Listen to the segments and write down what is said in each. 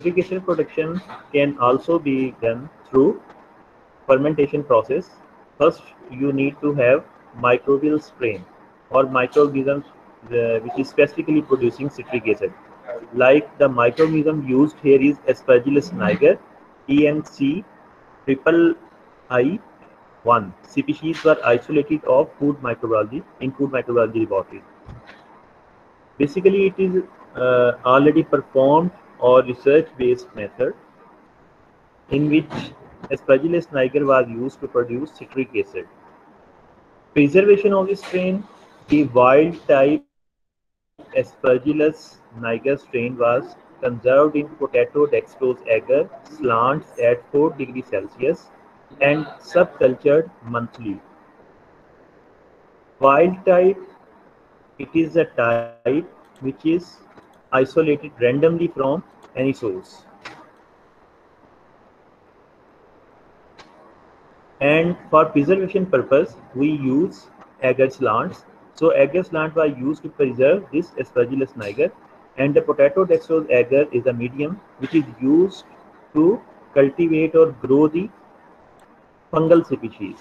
citric acid production can also be done through fermentation process. First, you need to have microbial strain or microorganisms which is specifically producing citric acid. Like the microorganism used here is Aspergillus niger, ENC triple I1. Species were isolated of food microbiology in food microbiology laboratory. Basically, it is already performed or research-based method in which Aspergillus niger was used to produce citric acid. Preservation of the strain, the wild type Aspergillus niger strain was conserved in potato dextrose agar slants at 4 degrees Celsius and subcultured monthly. Wild type, it is a type which is isolated randomly from any source. And for preservation purpose, we use agar slants. So agar slant was used to preserve this Aspergillus niger, and the potato dextrose agar is a medium which is used to cultivate or grow the fungal species.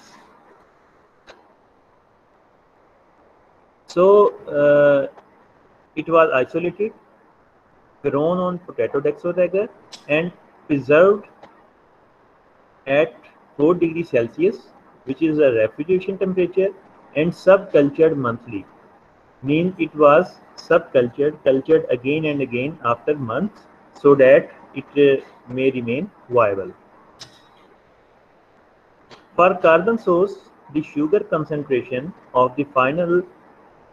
So it was isolated, grown on potato dextrose agar, and preserved at 4 degrees Celsius, which is a refrigeration temperature, and subcultured monthly. Means it was subcultured, cultured again and again after months so that it may remain viable. For carbon source, the sugar concentration of the final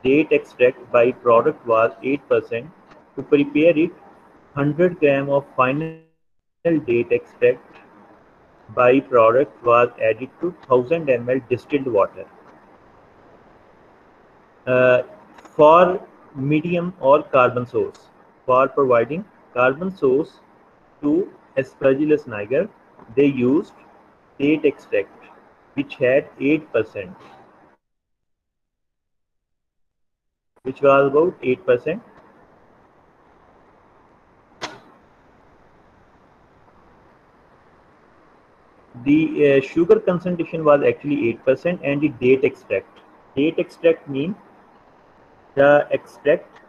date extract byproduct was 8%. To prepare it, 100 gram of final date extract byproduct was added to 1000 ml distilled water. For medium or carbon source, for providing carbon source to Aspergillus niger, they used date extract which had 8%, which was about 8%. The sugar concentration was actually 8% and the date extract. Date extract means the extract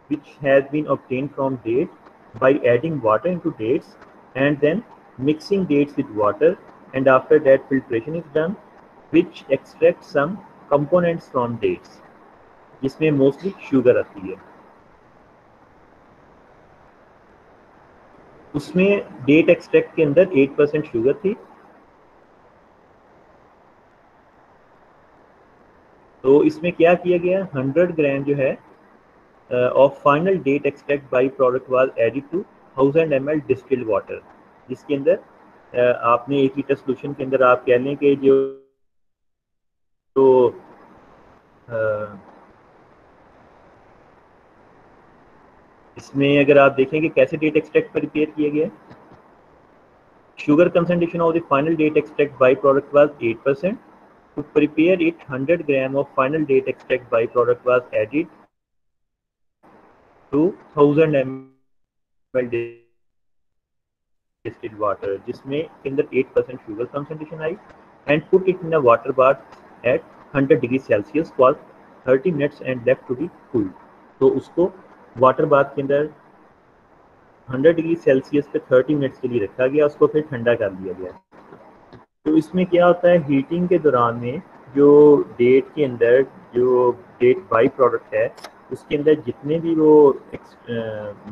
which has been obtained from date by adding water into dates and then mixing dates with water, and after that filtration is done which extracts some components from dates जिसमें mostly sugar आती है. उसमें date extract के अंदर 8% sugar थी. तो इसमें क्या किया गया, 100 ग्राम जो है of final date extract by product was added to 1000 ml distilled water, जिसके अंदर आपने 1 लीटर सोल्यूशन के अंदर आप कह लें कि जो इसमें अगर आप देखें कि कैसे डेट एक्सट्रैक्ट प्रिपेयर किया गया. Sugar concentration of the final date extract byproduct was 8%. To prepare it, 100 gram of final date extract byproduct was added to 1000 ml distilled water, जिसमें अंदर 8% sugar concentration I, and put it in a water bath at 100 degree Celsius for 30 minutes and left to be cooled. तो उसको water bath के अंदर 100 degree Celsius पे 30 minutes के लिए रखा गया, उसको फिर ठंडा कर दिया गया. तो इसमें क्या होता है, हीटिंग के दौरान में जो डेट के अंदर जो डेट बाई प्रोडक्ट है उसके अंदर जितने भी वो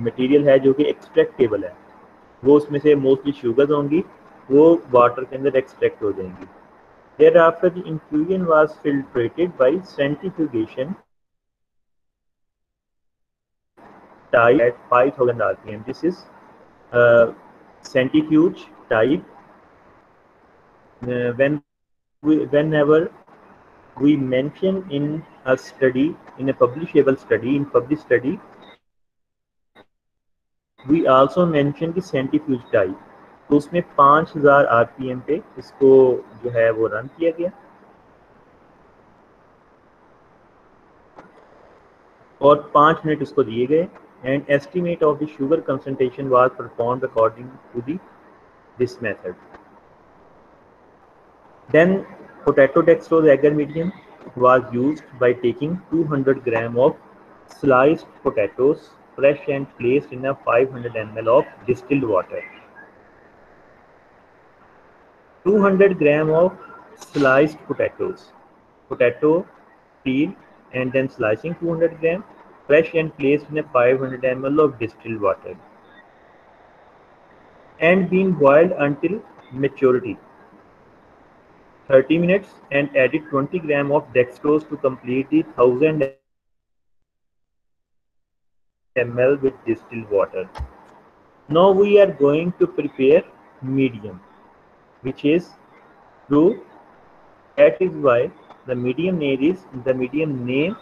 मटेरियल है जो कि एक्सट्रैक्टेबल है वो उसमें से मोस्टली शुगर्स होंगी, वो वाटर के अंदर एक्सट्रैक्ट हो जाएंगी. Thereafter the infusion was filtrated by centrifugation type at 5000 rpm. This is centrifuge type. Whenever we mention in a study, in a publishable study, in published study, we also mention the centrifuge type. तो उसमें 5000 rpm पे इसको जो है वो run किया गया और 5 मिनट उसको दिए गए and estimate of the sugar concentration was performed according to this method. Then potato dextrose agar medium was used by taking 200 gram of sliced potatoes fresh and placed in a 500 ml of distilled water. 200 gram of sliced potatoes, potato peel and then slicing 200 gram, fresh and placed in a 500 ml of distilled water, and being boiled until maturity 30 minutes, and added 20 gram of dextrose to complete the 1000 ml with distilled water. Now we are going to prepare medium, which is true. That is why the medium name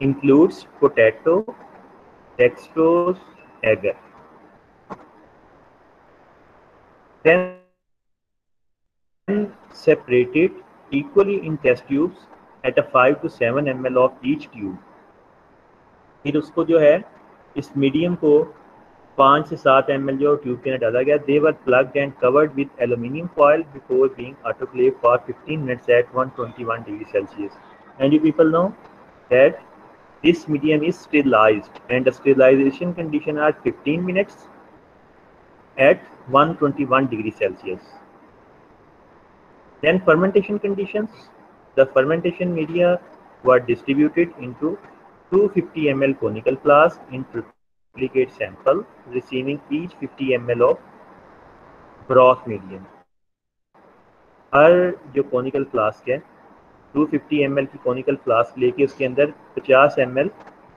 includes potato dextrose agar. Then separated equally in test tubes at a 5 to 7 ml of each tube. फिर उसको जो है इस medium को 5 से 7 ml जो tube के अंदर डाला गया. They were plugged and covered with aluminium foil before being autoclaved for 15 minutes at 121 degrees Celsius. And you people know that this medium is sterilized, and the sterilization condition are 15 minutes at 121 degrees Celsius. Then fermentation conditions. The fermentation media were distributed into 250 ml conical flask in triplicate sample, receiving each 50 ml of broth medium. हर जो conical flask है 250 ml की conical flask लेके उसके अंदर 50 ml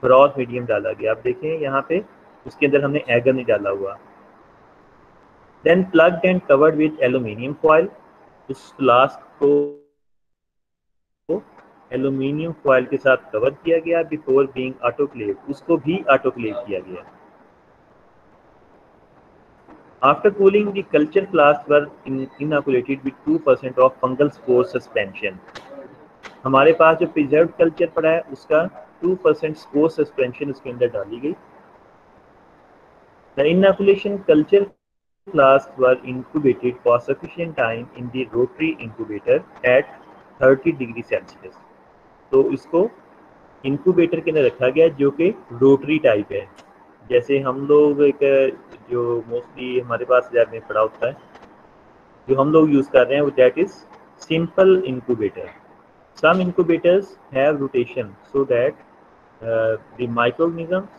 broth medium डाला गया. आप देखें यहाँ पे उसके अंदर हमने एगर नहीं डाला हुआ. Then plugged and covered with aluminium foil. उस फ्लास्क को एल्यूमिनियम फॉयल के साथ कवर किया गया. बिफोर बीइंग ऑटोक्लेव, उसको भी ऑटोक्लेव किया गया. After cooling the culture flask were inoculated with 2% of fungal spore suspension. हमारे पास जो प्रिजर्व कल्चर पड़ा है उसका 2% स्पोर सस्पेंशन उसके अंदर डाली गई. The inoculation culture flasks were incubated for sufficient time in the rotary incubator at 30 degree Celsius. तो इसको इंक्यूबेटर के अंदर रखा गया जो कि रोटरी टाइप है. जैसे हम लोग एक जो मोस्टली हमारे पास लैब में पड़ा होता है जो हम लोग यूज़ कर रहे हैं वो that is simple incubator. Some incubators have rotation so that the microorganisms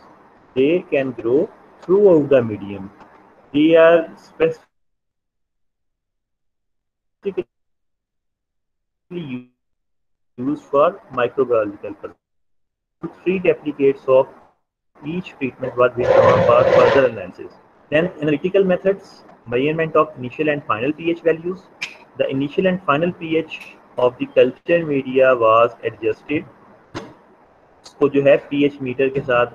they can grow throughout the medium. They are specifically used for microbiological purposes. 3 replicates of each treatment was withdrawn for further analysis. Then analytical methods, measurement of initial and final pH values. The initial and final pH of the culture media was adjusted. उसको जो है pH metre के साथ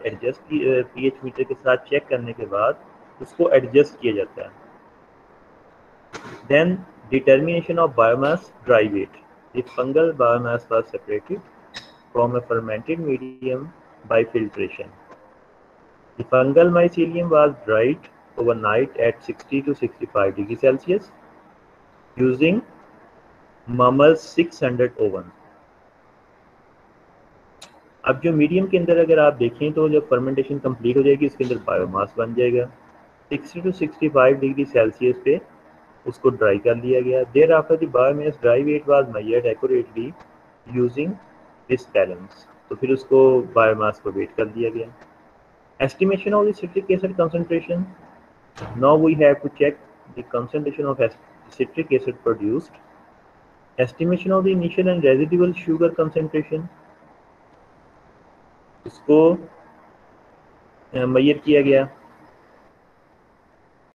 pH metre के साथ check करने के बाद उसको एडजस्ट किया जाता है. Then determination of biomass dry weight. The fungal biomass was separated from a fermented medium by filtration. The fungal mycelium was dried overnight at 60 to 65 degrees Celsius using Mummer's 600 oven. अब जो medium के अंदर अगर आप देखें तो जब fermentation complete हो जाएगी इसके अंदर बायोमास बन जाएगा. 60 to 65 डिग्री सेल्सियस पे उसको ड्राई कर लिया गया. Thereafter the biomass dry weight was measured accurately using this balance. तो फिर उसको बायोमास को वेट कर दिया गया. Estimation of the citric acid concentration. Now we have to check the concentration of citric acid produced. Estimation of the initial and residual sugar concentration. इसको measure किया गया.